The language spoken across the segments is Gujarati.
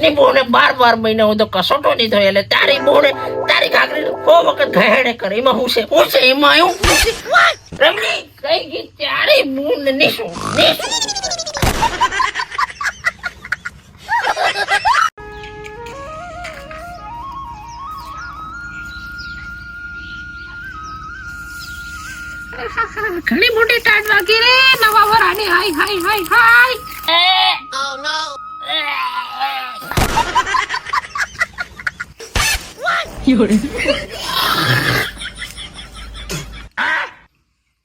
ની બોને 12 મહિના હું તો કસોટો નહીં થયો એટલે તારી બોને તારી કાકરી કો વખત ઘહેડે કરે એમાં હું છે એમાં એવું રમણી કઈ ગઈ તારી બોન નીસું ઘણી મોટી ટાટ વાગી રે નવા વરાની હાય હાય હાય હાય Oh no.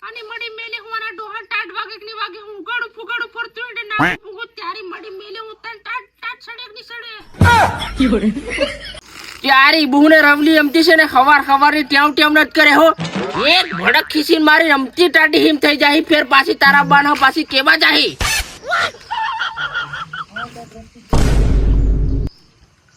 અને મડી મેલે હુંના ડોહા ટાટ વાગે કે ની વાગે હું ગડું ફુગડું ફરતું એટલે ના ફુગો ત્યારી મડી મેલે હું તન ટાટ સડે ની સડે તારી બુને રવલી રમતી છે ને ખવાર ટ્યાવ નત કરે હો એક ભડક ખીસીન મારી રમતી ટાટી હિમ થઈ જાય ફેર પાછી તારા બાના પાછી કેવા જાય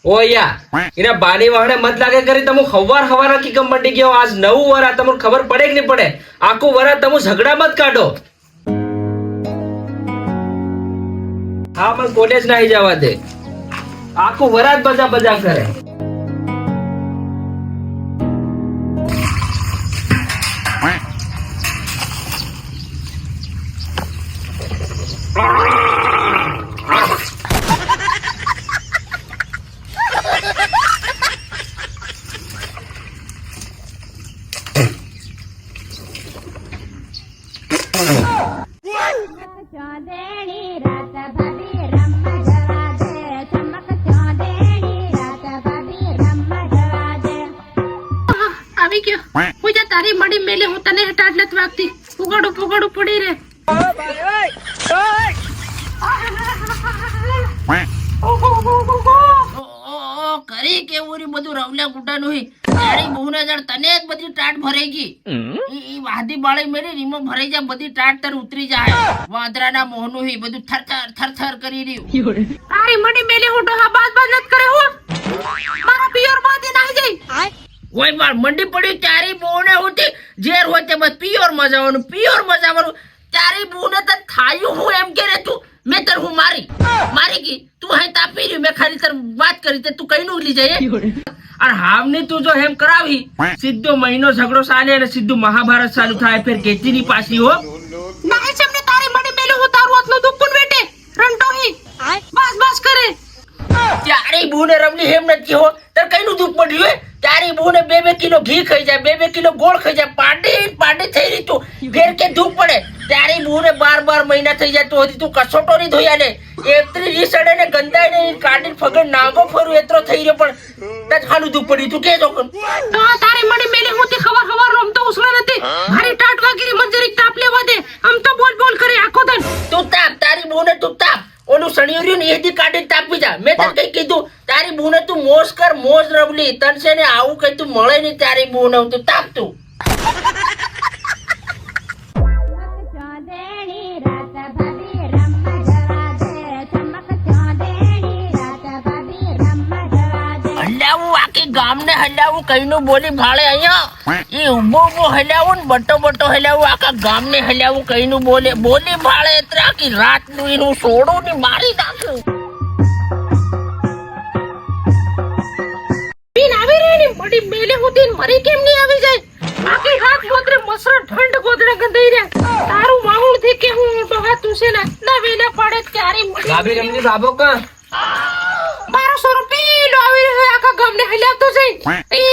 ઓ યા એના બાની વાહણે મત લાગે કરી તમુ ખવાર કી કમંડી ગયો આજ નવું વરા તમને ખબર પડે કે નહીં પડે આખું વરા તમુ ઝઘડા મત કાઢો હા મને કોલેજ નહીં જવા દે આખું વરા જ બજા કરે આવી ગયો હું જા તારી મડી મેલે હું તને ટાટ લત વાગતી ફુગડું પડી રે કરી કેવું બધું રવલ્યા ગુટાનું તારી બહુને જણ તને જ બધી ટાટ ભરાઈ ગઈ ઈ વાદી બાળી મેરી રીમો ભરાઈ જાય બધી ટાટ તર ઉતરી જાય વાંદરાના મોહનું હી બધું થર કરી રહ્યું તારી મડી મેલે હું ડોહા બાજ નત કરે હું મારા પિયર બાદી નાઈ જાય કોઈ માર મંડી પડ્યું તારી બહુને હોતી ઝેર હોય તે બસ પિયોર મજાવાનું તારી બહુને તો થાયું હું એમ કે રે તું મેં તર હું મારી ગઈ તું હે તાપી રહ્યું મેં ખાલી તર વાત કરી તે તું કઈ નું લી જાય અને હાવની તું જો એમ કરાવી સીધો મહિનો ઝઘડો ચાલે અને સીધું મહાભારત ચાલુ થાય ફેર કેચીની પાછી હો નાઈ ચમને તારી મડી મેલે હું તારું આટલું દુઃખ કોણ બેટે રંટો હી બસ કરે તારી બહુને રમલી હેમ નથી હો તર કઈ નું દુઃખ પડ્યું હે તારી બહુને 2 કિલો ઘી ખાઈ જાય 2 કિલો ગોળ ખાઈ જાય પાડી થઈ રહી તું ફેર કે દુઃખ પડે તારી બહુને 12 મહિના થઈ જાય તો હજી તું કસોટો નહીં ધોયા ને એતરી રીસડે ને ગંદાઈ ને કાઢી ફગડ નાગો ફરું એતરો થઈ રહ્યો પણ તજ ખાનું દુઃખ પડ્યું તું કે જો તો તારી મડી મેલે હું તે ખબર રમતો ઉસળે નથી મારી ટાટ વાગીરી મંજરી તાપ લેવા દે આમ તો બોલ કરે આખો દન તું તાપ તારી બહુને તું તાપ ઓલું સણિયું રહ્યું ને એથી કાઢી તાપી જા મેં તને કઈ કીધું તારી બહુને તું મોજ રવલી તન છે ને આવું કઈ તું મળે નહીં તારી બહુને તું તાપ તું હલાવું આખી ગામને હલાવું કઈનું બોલી ભાળે અહીંયા એ ઉભો હલાવું ને બટો હલાવું આખા ગામને હલાવું કઈનું બોલી ભાળે એટલે આખી રાત નું એનું સોડું ને મારી નાખ્યું પીન આવી રહી ને મડી મેલે હોતી મરી કેમ નહીં આવી જાય આખી રાત ગોદરે મસરા ઠંડ ગોદરે ગંધાઈ રહ્યા તારું માહુલ થી કે હું ડોહા તું છે ના વેલા પડે ત્યારે લાભી રમની બાબો કા 1200 રૂપિયા આવી રહ્યો આખા ગામને હલાવતો જઈ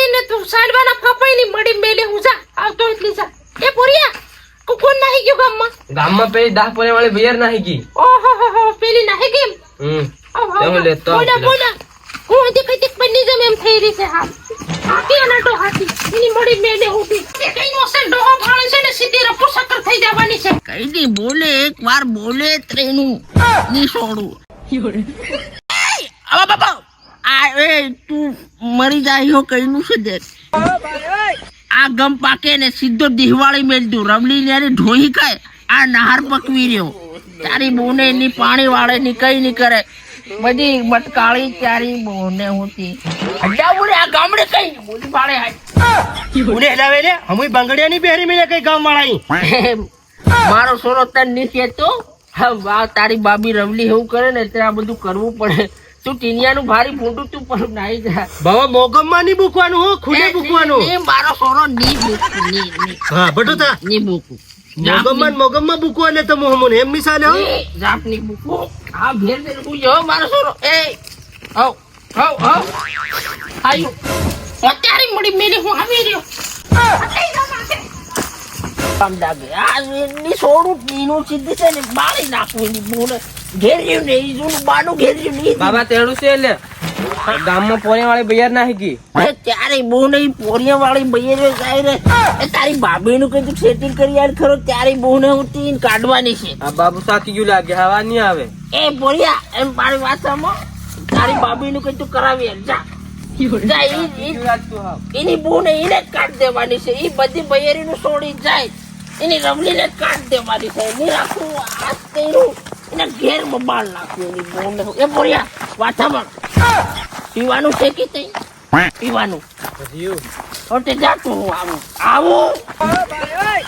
એને તું સાલવાના ફપાઈ ની મડી મેલે હું જા આવતો એટલી જા એ પોરિયા કોણ નાહી ગયો ગામમાં પેલી 10 પોરે વાળી બિયર નાહી ગઈ ઓહો પેલી નાહી ગઈ તમે લેતો બોલા હું દેખાઈ બની જમ એમ થઈ રહી છે હા આખી અનાટો હાથી એની મડી મેલે ઉઠી તે કઈ નો સે ડોહો ભાળે છે ને સીધી રપુ સકર થઈ જવાની છે કઈ દી બોલે એક વાર બોલે ત્રેનું ની સોડું આવા બાપા આ એ તું મરી જાય કઈનું છે દેખ આ ગમ પાકે ને સીધો દિહવાળી મેલ દઉં રમલી ને ઢોહી ખાય આ નહાર પકવી રહ્યો તારી બોને એની પાણી વાળે ની કઈ ની કરે બધી મટકાળી તારી બોને હોતી હજાવું આ ગામડે કઈ બોલી પાડે હાય ઉને હલાવે લે હમુય બંગડિયા ની પહેરી મેને કઈ ગામ વાળાઈ મારો સોરો તન ની કેતો હા વાહ તારી બાબી રવલી એવું કરે ને એટલે આ બધું કરવું પડે તું ટીનિયાનું ભારી મોટું તું પણ નાઈ જા બાબા મોગમમાં નહીં મૂકવાનું હો ખુલે મૂકવાનું એ મારો સોરો ની મૂકું ની હા બટુ તા ની મૂકું મોગમમાં મૂકવા એટલે તો મોહમન એમ મિસાલે હો જાપ ની મૂકું આ ભેર દે હું જો મારો સોરો એ આવ આવ આવ આયો અત્યારે મળી મેલે હું આવી રહ્યો કામ લાગે આ ની સોરું ટીનું સીધી છે ને મારી નાખું એની બોને ઘેર્યું ને ઈ જૂનું બાનું ઘેર્યું નહીં બાબા તેડું છે એટલે ગામમાં પોણે વાળી બૈયાર નાખી ગઈ ત્યારે બહુ નહીં પોરિયા વાળી બૈયરે જાય રે એ તારી ભાભીનું કીધું સેટિંગ કરી યાર ખરો ત્યારે બહુ ને ઉઠીને કાઢવાની છે આ બાબુ સાકી ગયું લાગે હવા નહીં આવે એ પોરિયા એમ મારી વાત સાંભળો તારી ભાભીનું કીધું કરાવી યાર જા એની બહુ ને એને જ કાઢ દેવાની છે એ બધી બૈયરીનું છોડી જાય એની રમલીને જ કાઢ દેવાની છે એની રાખું આ તેરું એને ઘેર બબાલ નાખ્યું એની બહુ ને એ પોરિયા વાત સાંભળ પીવાનું છે કે તઈ પીવાનું ઓટે જાતું હું આવું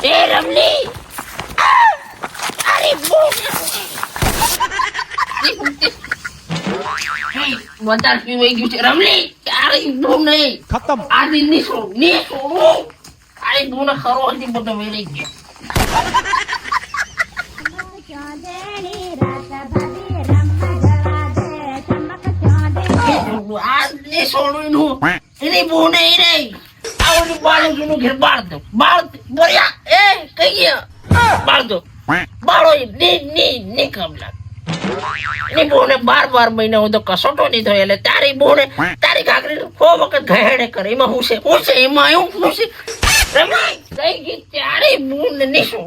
એ રમલી અરે બહુ વધારે પીવાઈ ગયું છે રમલી અરે બહુ નહીં ખતમ આ દિન ની છોડું અરે બહુ ને ખરો હજી બધો વેરી ગયો આ છોડું નું એની બહુ નહીં રે આવડી બાળકીનું ઘેર બાળ દો બોલ્યા એ કઈ ગયા બાળ દો બાળો ની કમલા એની બહુ ને 12 મહિના હું તો કસોટો નહીં થયો એટલે તારી બહુ ને તારી કાકરી કો વખત ઘેડે કરે એમાં હું છે એમાં એવું શું છે રમાય કઈ ગઈ ત્યારે બહુ ને નિશું